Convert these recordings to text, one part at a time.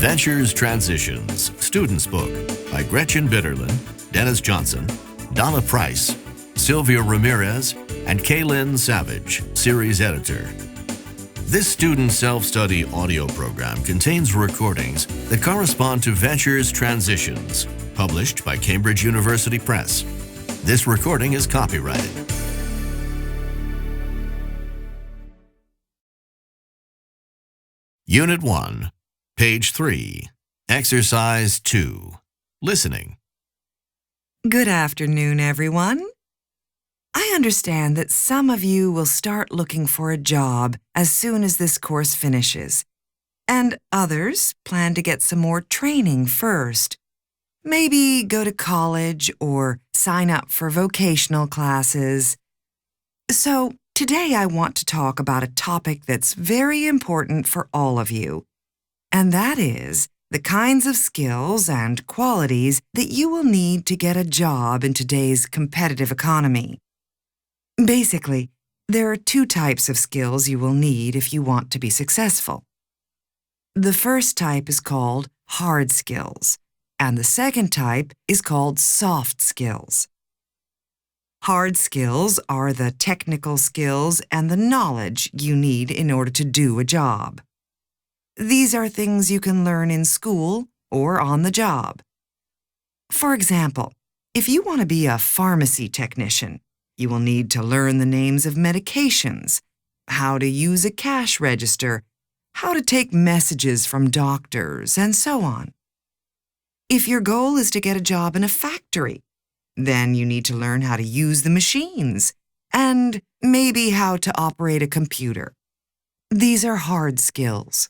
Ventures Transitions, Student's Book by Gretchen Bitterlin, Dennis Johnson, Donna Price, Sylvia Ramirez, and Kaylin Savage, Series Editor. This student self-study audio program contains recordings that correspond to Ventures Transitions, published by Cambridge University Press. This recording is copyrighted. Unit 1, Page 3, Exercise 2, Listening. Good afternoon, everyone. I understand that some of you will start looking for a job as soon as this course finishes, and others plan to get some more training first. Maybe go to college or sign up for vocational classes. So today I want to talk about a topic that's very important for all of you, and that is the kinds of skills and qualities that you will need to get a job in today's competitive economy. Basically, there are two types of skills you will need if you want to be successful. The first type is called hard skills, and the second type is called soft skills. Hard skills are the technical skills and the knowledge you need in order to do a job. These are things you can learn in school or on the job. For example, if you want to be a pharmacy technician, you will need to learn the names of medications, how to use a cash register, how to take messages from doctors, and so on. If your goal is to get a job in a factory, then you need to learn how to use the machines and maybe how to operate a computer. These are hard skills.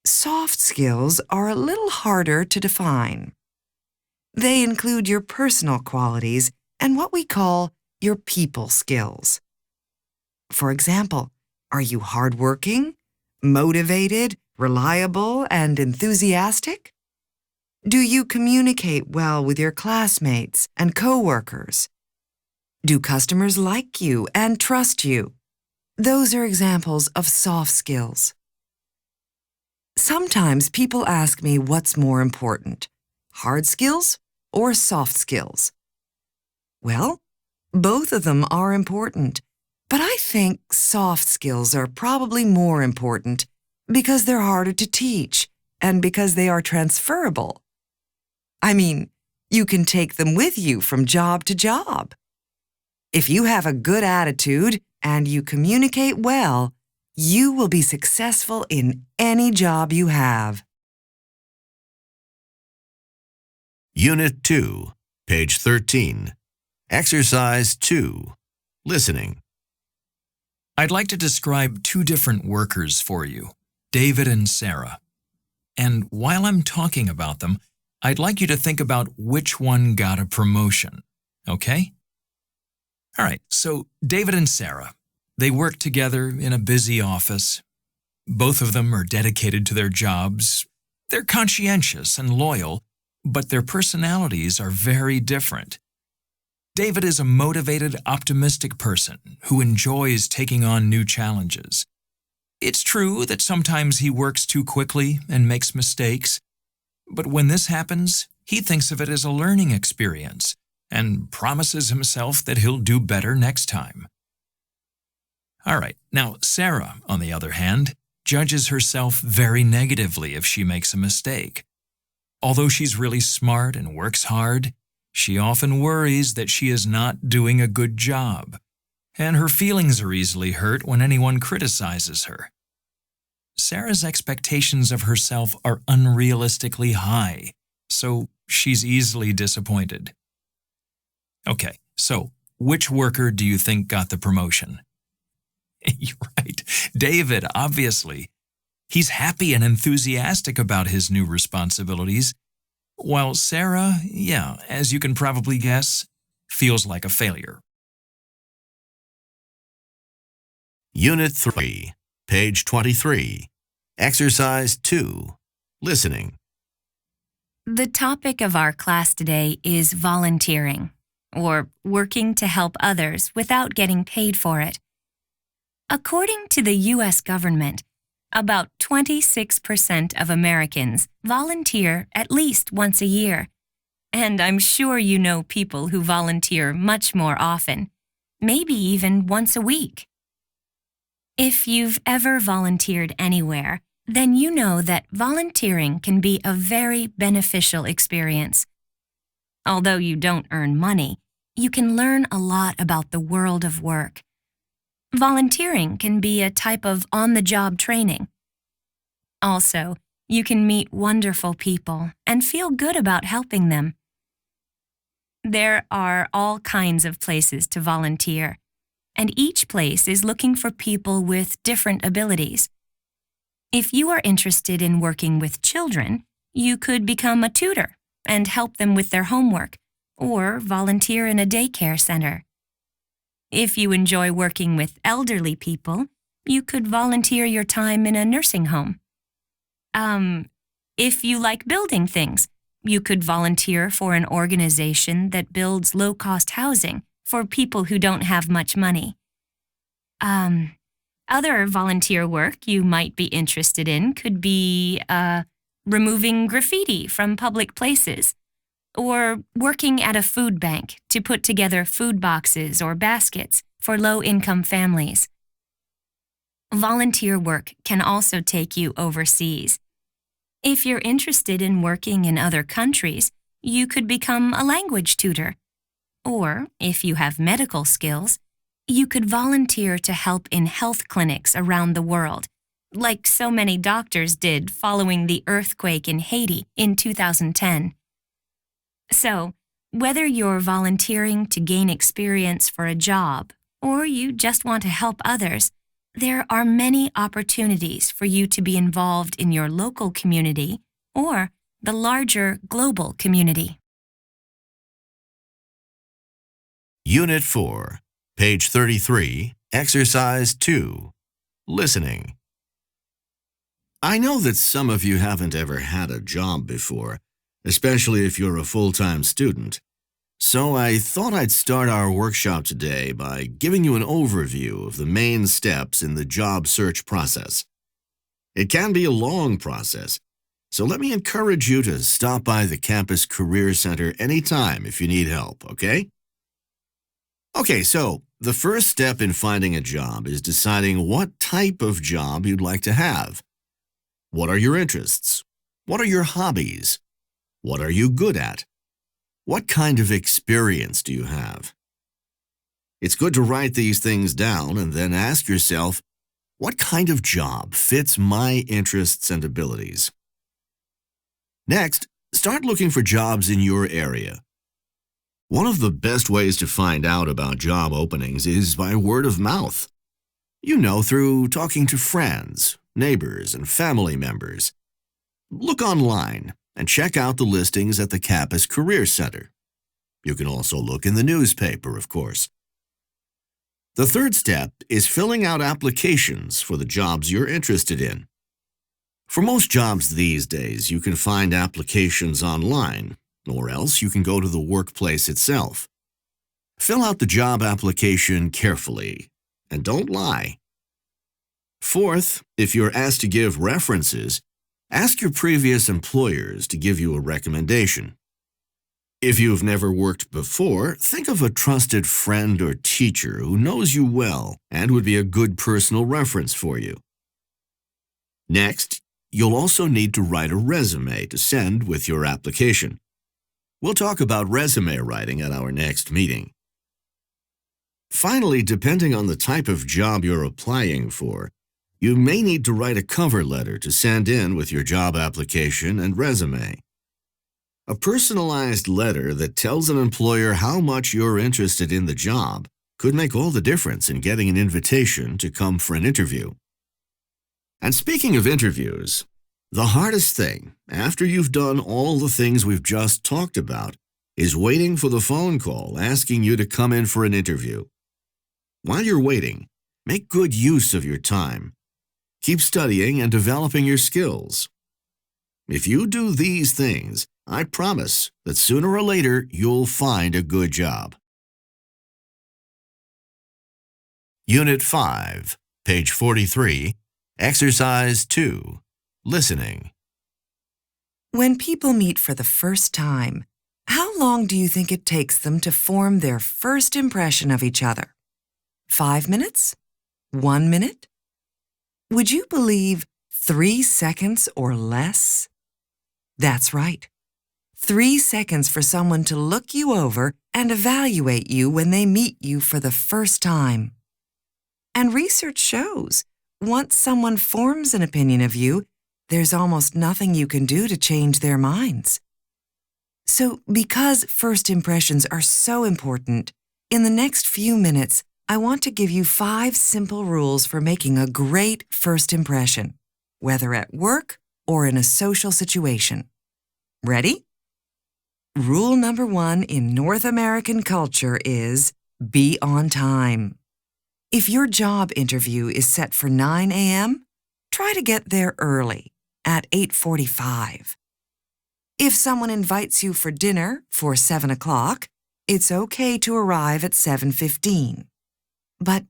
Soft skills are a little harder to define. They include your personal qualities and what we call your people skills. For example, are you hardworking, motivated, reliable, and enthusiastic? Do you communicate well with your classmates and coworkers? Do customers like you and trust you? Those are examples of soft skills. Sometimes people ask me what's more important, hard skills or soft skills? Well, both of them are important, but I think soft skills are probably more important because they're harder to teach and because they are transferable. I mean, you can take them with you from job to job. If you have a good attitude and you communicate well, you will be successful in any job you have. Unit 2, Page 13, Exercise 2, Listening. I'd like to describe two different workers for you, David and Sarah. And while I'm talking about them, I'd like you to think about which one got a promotion, okay? All right, so David and Sarah, they work together in a busy office. Both of them are dedicated to their jobs. They're conscientious and loyal, but their personalities are very different. David is a motivated, optimistic person who enjoys taking on new challenges. It's true that sometimes he works too quickly and makes mistakes, but when this happens, he thinks of it as a learning experience and promises himself that he'll do better next time. All right, now Sarah, on the other hand, judges herself very negatively if she makes a mistake. Although she's really smart and works hard, she often worries that she is not doing a good job, and her feelings are easily hurt when anyone criticizes her. Sarah's expectations of herself are unrealistically high, so she's easily disappointed. Okay, so which worker do you think got the promotion? You're right, David, obviously. He's happy and enthusiastic about his new responsibilities, while Sarah, as you can probably guess, feels like a failure. Unit 3, Page 23, Exercise 2, Listening. The topic of our class today is volunteering, or working to help others without getting paid for it. According to the U.S. government, About 26% of Americans volunteer at least once a year. And I'm sure you know people who volunteer much more often, maybe even once a week. If you've ever volunteered anywhere, then you know that volunteering can be a very beneficial experience. Although you don't earn money, you can learn a lot about the world of work. Volunteering can be a type of on-the-job training. Also, you can meet wonderful people and feel good about helping them. There are all kinds of places to volunteer, and each place is looking for people with different abilities. If you are interested in working with children, you could become a tutor and help them with their homework, or volunteer in a daycare center. If you enjoy working with elderly people, you could volunteer your time in a nursing home. If you like building things, you could volunteer for an organization that builds low-cost housing for people who don't have much money. Other volunteer work you might be interested in could be removing graffiti from public places, or working at a food bank to put together food boxes or baskets for low-income families. Volunteer work can also take you overseas. If you're interested in working in other countries, you could become a language tutor. Or, if you have medical skills, you could volunteer to help in health clinics around the world, like so many doctors did following the earthquake in Haiti in 2010. So, whether you're volunteering to gain experience for a job, or you just want to help others, there are many opportunities for you to be involved in your local community or the larger global community. Unit 4, page 33, Exercise 2, Listening. I know that some of you haven't ever had a job before, especially if you're a full-time student. So I thought I'd start our workshop today by giving you an overview of the main steps in the job search process. It can be a long process, so let me encourage you to stop by the Campus Career Center anytime if you need help, okay? Okay, so the first step in finding a job is deciding what type of job you'd like to have. What are your interests? What are your hobbies? What are you good at? What kind of experience do you have? It's good to write these things down and then ask yourself, what kind of job fits my interests and abilities? Next, start looking for jobs in your area. One of the best ways to find out about job openings is by word of mouth. You know, through talking to friends, neighbors, and family members. Look online and check out the listings at the Campus Career Center. You can also look in the newspaper, of course. The third step is filling out applications for the jobs you're interested in. For most jobs these days, you can find applications online, or else you can go to the workplace itself. Fill out the job application carefully, and don't lie. Fourth, if you're asked to give references, ask your previous employers to give you a recommendation. If you've never worked before, think of a trusted friend or teacher who knows you well and would be a good personal reference for you. Next, you'll also need to write a resume to send with your application. We'll talk about resume writing at our next meeting. Finally, depending on the type of job you're applying for, you may need to write a cover letter to send in with your job application and resume. A personalized letter that tells an employer how much you're interested in the job could make all the difference in getting an invitation to come for an interview. And speaking of interviews, the hardest thing, after you've done all the things we've just talked about, is waiting for the phone call asking you to come in for an interview. While you're waiting, make good use of your time. Keep studying and developing your skills. If you do these things, I promise that sooner or later you'll find a good job. Unit 5, page 43, Exercise 2. Listening. When people meet for the first time, how long do you think it takes them to form their first impression of each other? 5 minutes? 1 minute? Would you believe 3 seconds or less? That's right. 3 seconds for someone to look you over and evaluate you when they meet you for the first time. And research shows, once someone forms an opinion of you, there's almost nothing you can do to change their minds. So, because first impressions are so important, in the next few minutes, I want to give you 5 simple rules for making a great first impression, whether at work or in a social situation. Ready? Rule number 1 in North American culture is be on time. If your job interview is set for 9 a.m., try to get there early, at 8:45. If someone invites you for dinner for 7 o'clock, it's okay to arrive at 7:15. But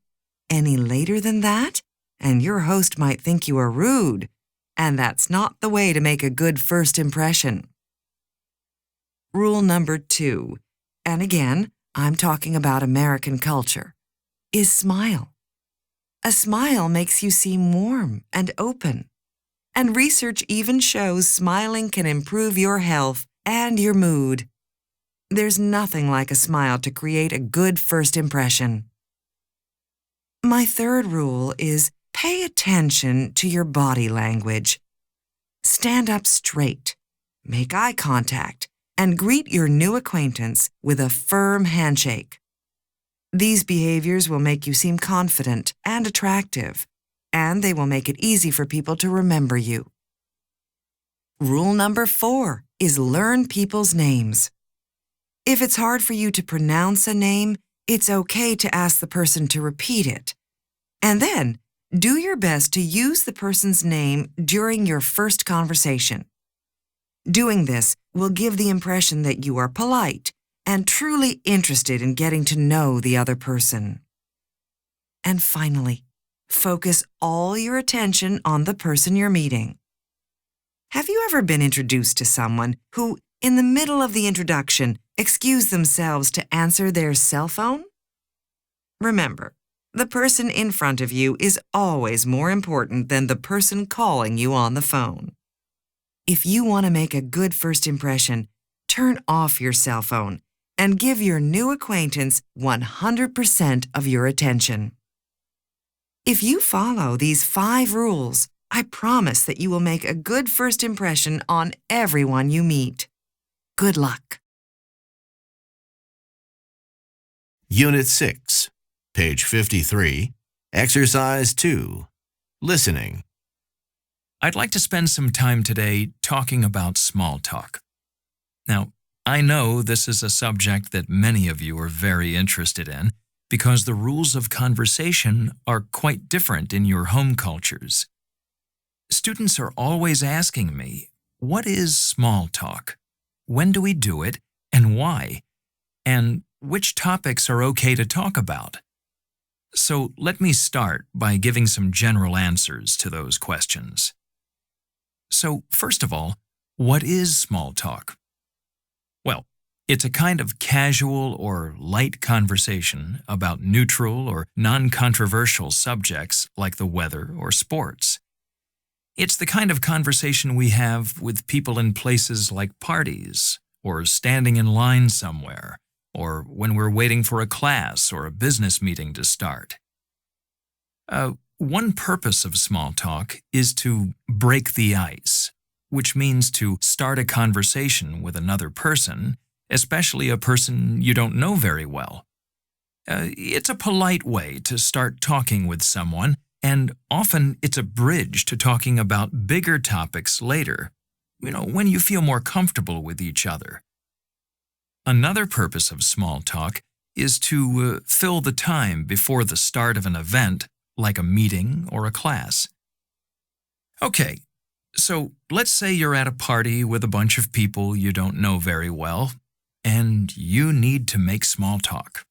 any later than that, and your host might think you are rude, and that's not the way to make a good first impression. Rule number 2, and again, I'm talking about American culture, is smile. A smile makes you seem warm and open. And research even shows smiling can improve your health and your mood. There's nothing like a smile to create a good first impression. My third rule is pay attention to your body language. Stand up straight, make eye contact, and greet your new acquaintance with a firm handshake. These behaviors will make you seem confident and attractive, and they will make it easy for people to remember you. Rule number 4 is learn people's names. If it's hard for you to pronounce a name, it's okay to ask the person to repeat it. And then, do your best to use the person's name during your first conversation. Doing this will give the impression that you are polite and truly interested in getting to know the other person. And finally, focus all your attention on the person you're meeting. Have you ever been introduced to someone who, in the middle of the introduction, excused themselves to answer their cell phone? Remember, the person in front of you is always more important than the person calling you on the phone. If you want to make a good first impression, turn off your cell phone and give your new acquaintance 100% of your attention. If you follow these 5 rules, I promise that you will make a good first impression on everyone you meet. Good luck. Unit 6, page 53, Exercise 2, Listening. I'd like to spend some time today talking about small talk. Now, I know this is a subject that many of you are very interested in because the rules of conversation are quite different in your home cultures. Students are always asking me, what is small talk? When do we do it and why? And which topics are okay to talk about? So let me start by giving some general answers to those questions. So first of all, what is small talk? Well, it's a kind of casual or light conversation about neutral or non-controversial subjects like the weather or sports. It's the kind of conversation we have with people in places like parties, or standing in line somewhere, or when we're waiting for a class or a business meeting to start. One purpose of small talk is to break the ice, which means to start a conversation with another person, especially a person you don't know very well. It's a polite way to start talking with someone, and often it's a bridge to talking about bigger topics later, when you feel more comfortable with each other. Another purpose of small talk is to fill the time before the start of an event, like a meeting or a class. Okay, so let's say you're at a party with a bunch of people you don't know very well, and you need to make small talk.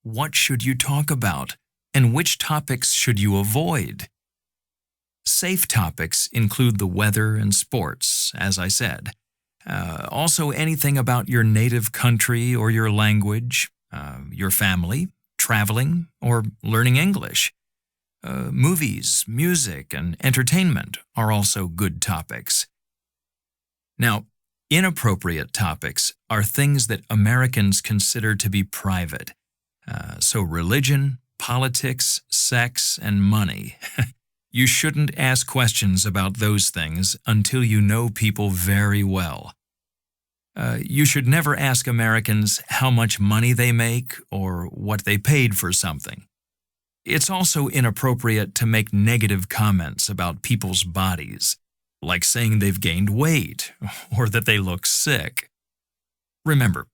What should you talk about, and which topics should you avoid? Safe topics include the weather and sports, as I said. Also, anything about your native country or your language, your family, traveling, or learning English. Movies, music, and entertainment are also good topics. Now, inappropriate topics are things that Americans consider to be private. So religion, politics, sex, and money. You shouldn't ask questions about those things until you know people very well. You should never ask Americans how much money they make or what they paid for something. It's also inappropriate to make negative comments about people's bodies, like saying they've gained weight or that they look sick. Remember,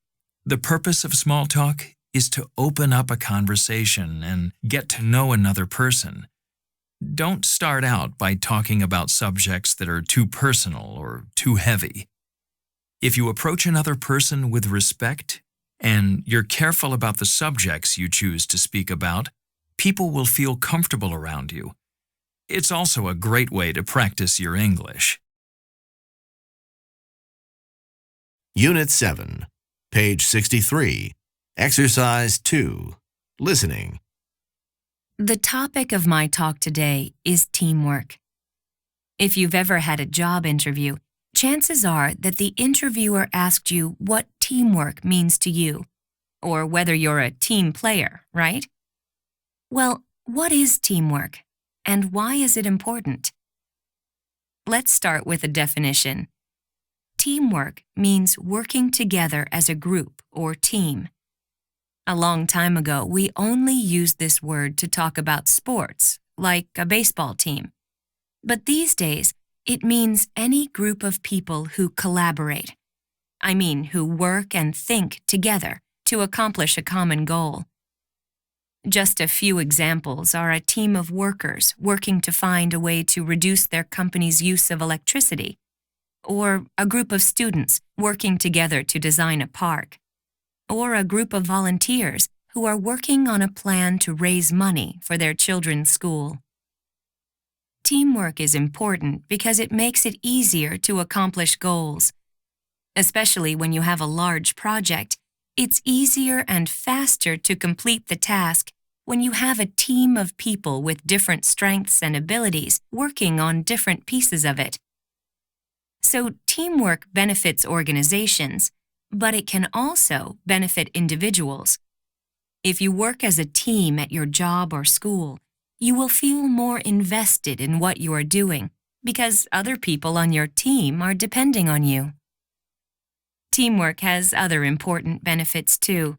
the purpose of small talk is to open up a conversation and get to know another person. Don't start out by talking about subjects that are too personal or too heavy. If you approach another person with respect and you're careful about the subjects you choose to speak about, people will feel comfortable around you. It's also a great way to practice your English. Unit 7, page 63, Exercise 2, Listening. The topic of my talk today is teamwork. If you've ever had a job interview, chances are that the interviewer asked you what teamwork means to you, or whether you're a team player, right? Well, what is teamwork, and why is it important? Let's start with a definition. Teamwork means working together as a group or team. A long time ago, we only used this word to talk about sports, like a baseball team. But these days, it means any group of people who collaborate. I mean, who work and think together to accomplish a common goal. Just a few examples are a team of workers working to find a way to reduce their company's use of electricity, or a group of students working together to design a park, or a group of volunteers who are working on a plan to raise money for their children's school. Teamwork is important because it makes it easier to accomplish goals. Especially when you have a large project, it's easier and faster to complete the task when you have a team of people with different strengths and abilities working on different pieces of it. So teamwork benefits organizations, but it can also benefit individuals. If you work as a team at your job or school, you will feel more invested in what you are doing because other people on your team are depending on you. Teamwork has other important benefits too.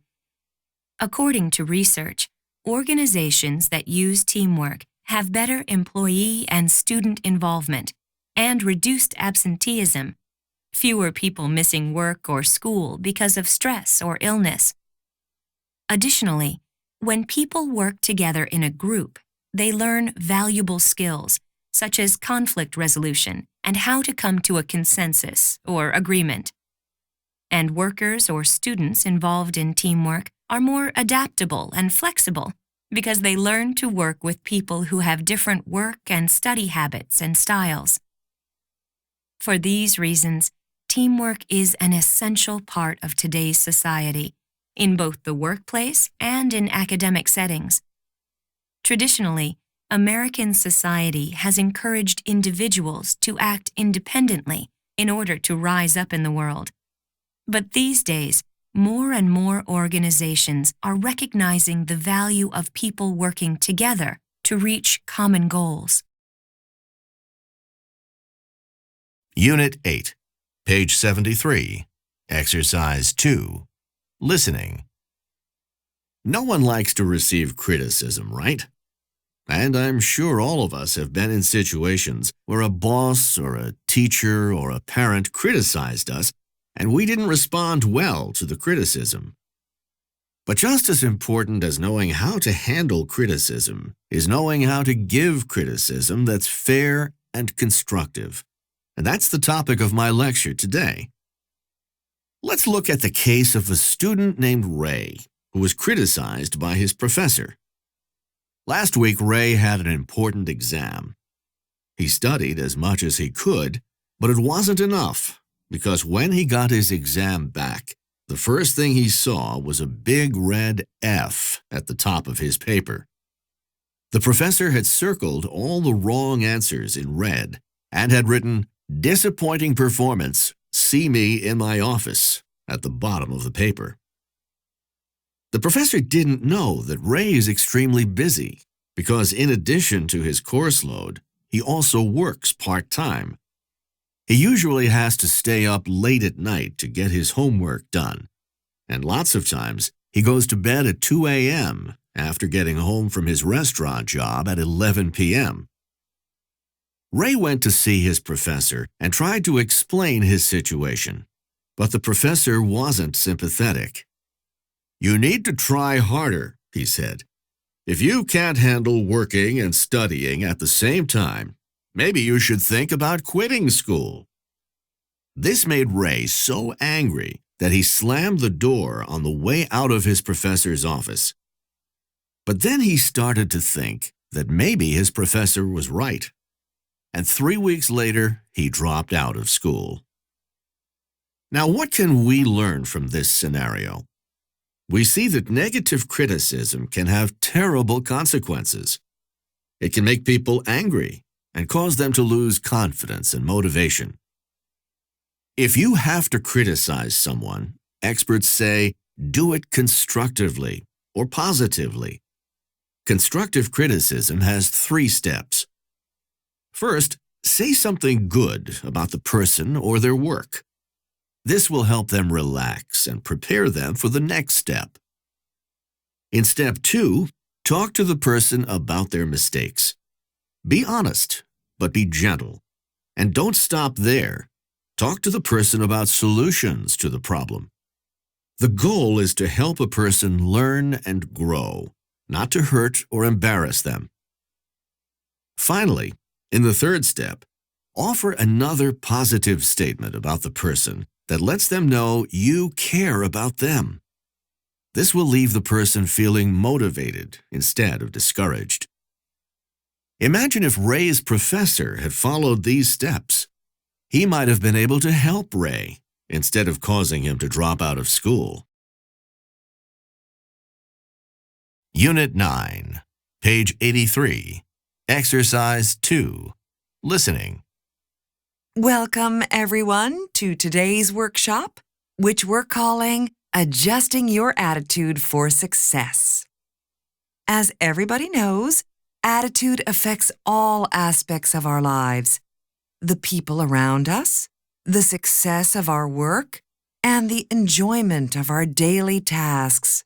According to research, organizations that use teamwork have better employee and student involvement and reduced absenteeism, fewer people missing work or school because of stress or illness. Additionally, when people work together in a group, they learn valuable skills such as conflict resolution and how to come to a consensus or agreement. And workers or students involved in teamwork are more adaptable and flexible because they learn to work with people who have different work and study habits and styles. For these reasons, teamwork is an essential part of today's society, in both the workplace and in academic settings. Traditionally, American society has encouraged individuals to act independently in order to rise up in the world. But these days, more and more organizations are recognizing the value of people working together to reach common goals. Unit 8, page 73, Exercise 2, Listening. No one likes to receive criticism, right? And I'm sure all of us have been in situations where a boss or a teacher or a parent criticized us and we didn't respond well to the criticism. But just as important as knowing how to handle criticism is knowing how to give criticism that's fair and constructive. And that's the topic of my lecture today. Let's look at the case of a student named Ray, who was criticized by his professor. Last week, Ray had an important exam. He studied as much as he could, but it wasn't enough, because when he got his exam back, the first thing he saw was a big red F at the top of his paper. The professor had circled all the wrong answers in red and had written, "Disappointing performance, see me in my office," at the bottom of the paper. The professor didn't know that Ray is extremely busy because in addition to his course load, he also works part-time. He usually has to stay up late at night to get his homework done, and lots of times he goes to bed at 2 a.m. after getting home from his restaurant job at 11 p.m. Ray went to see his professor and tried to explain his situation, but the professor wasn't sympathetic. "You need to try harder," he said. "If you can't handle working and studying at the same time, maybe you should think about quitting school." This made Ray so angry that he slammed the door on the way out of his professor's office. But then he started to think that maybe his professor was right. And 3 weeks later, he dropped out of school. Now, what can we learn from this scenario? We see that negative criticism can have terrible consequences. It can make people angry and cause them to lose confidence and motivation. If you have to criticize someone, experts say, do it constructively or positively. Constructive criticism has 3 steps. First, say something good about the person or their work. This will help them relax and prepare them for the next step. In step 2, talk to the person about their mistakes. Be honest, but be gentle. And don't stop there. Talk to the person about solutions to the problem. The goal is to help a person learn and grow, not to hurt or embarrass them. Finally, in the 3rd step, offer another positive statement about the person that lets them know you care about them. This will leave the person feeling motivated instead of discouraged. Imagine if Ray's professor had followed these steps. He might have been able to help Ray instead of causing him to drop out of school. Unit 9, page 83, Exercise 2, Listening. Welcome, everyone, to today's workshop, which we're calling Adjusting Your Attitude for Success. As everybody knows, attitude affects all aspects of our lives: the people around us, the success of our work, and the enjoyment of our daily tasks.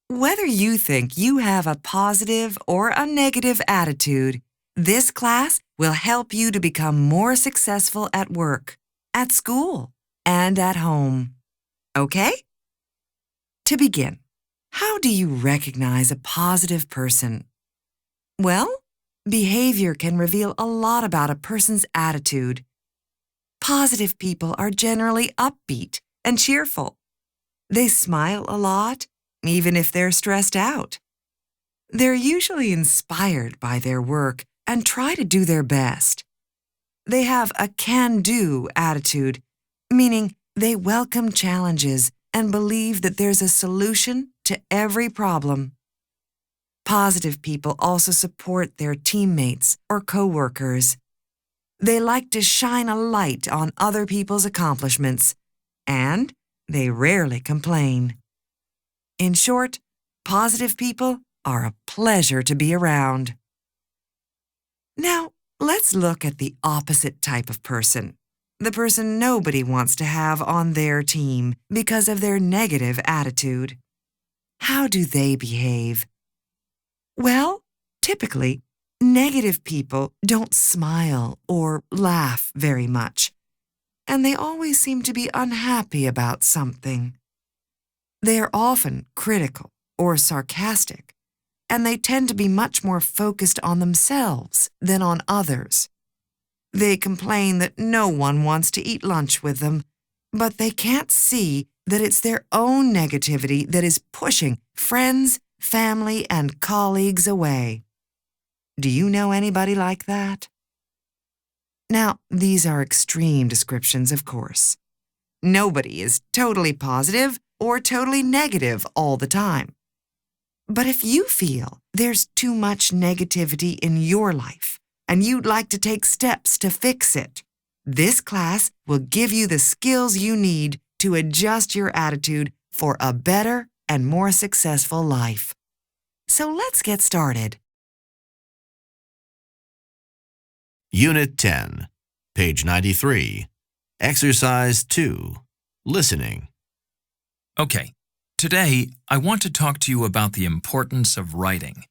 Whether you think you have a positive or a negative attitude, this class will help you to become more successful at work, at school, and at home. Okay? To begin, how do you recognize a positive person? Well, behavior can reveal a lot about a person's attitude. Positive people are generally upbeat and cheerful. They smile a lot, even if they're stressed out. They're usually inspired by their work and try to do their best. They have a can-do attitude, meaning they welcome challenges and believe that there's a solution to every problem. Positive people also support their teammates or coworkers. They like to shine a light on other people's accomplishments, and they rarely complain. In short, positive people are a pleasure to be around. Now, let's look at the opposite type of person, the person nobody wants to have on their team because of their negative attitude. How do they behave? Well, typically, negative people don't smile or laugh very much, and they always seem to be unhappy about something. They are often critical or sarcastic, and they tend to be much more focused on themselves than on others. They complain that no one wants to eat lunch with them, but they can't see that it's their own negativity that is pushing friends, family, and colleagues away. Do you know anybody like that? Now, these are extreme descriptions, of course. Nobody is totally positive or totally negative all the time. But if you feel there's too much negativity in your life and you'd like to take steps to fix it, this class will give you the skills you need to adjust your attitude for a better and more successful life. So let's get started. Unit 10, page 93, Exercise 2, Listening. Okay, today I want to talk to you about the importance of writing.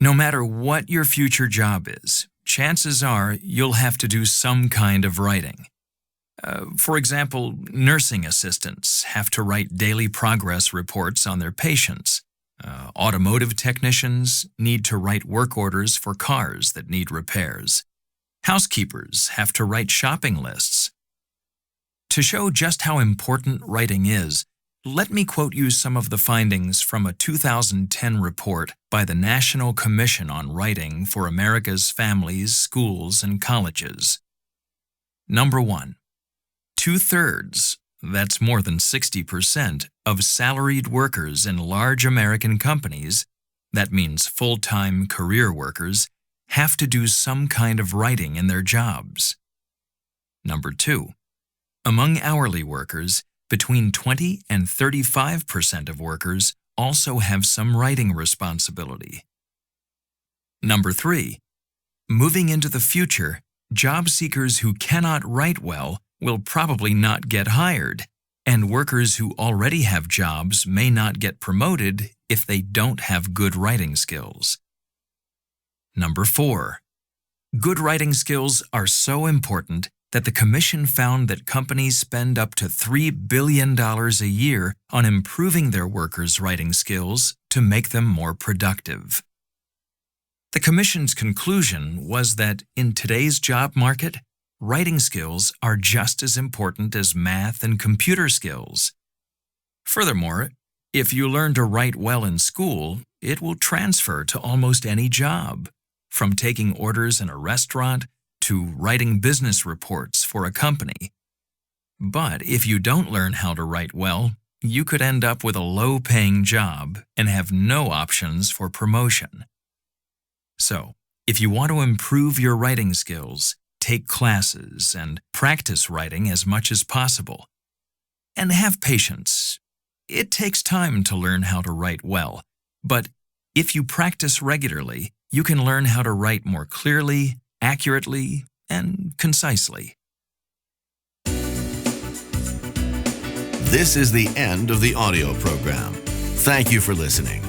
No matter what your future job is, chances are you'll have to do some kind of writing. For example, nursing assistants have to write daily progress reports on their patients. Automotive technicians need to write work orders for cars that need repairs. Housekeepers have to write shopping lists. To show just how important writing is, let me quote you some of the findings from a 2010 report by the National Commission on Writing for America's Families, Schools, and Colleges. Number 1. 2/3, that's more than 60%, of salaried workers in large American companies, that means full-time career workers, have to do some kind of writing in their jobs. Number 2. Among hourly workers, between 20 and 35% of workers also have some writing responsibility. Number 3. Moving into the future, job seekers who cannot write well will probably not get hired, and workers who already have jobs may not get promoted if they don't have good writing skills. Number 4. Good writing skills are so important that the Commission found that companies spend up to $3 billion a year on improving their workers' writing skills to make them more productive. The Commission's conclusion was that in today's job market, writing skills are just as important as math and computer skills. Furthermore, if you learn to write well in school, it will transfer to almost any job, from taking orders in a restaurant to writing business reports for a company. But if you don't learn how to write well, you could end up with a low-paying job and have no options for promotion. So, if you want to improve your writing skills, take classes and practice writing as much as possible. And have patience. It takes time to learn how to write well, but if you practice regularly, you can learn how to write more clearly, accurately, and concisely. This is the end of the audio program. Thank you for listening.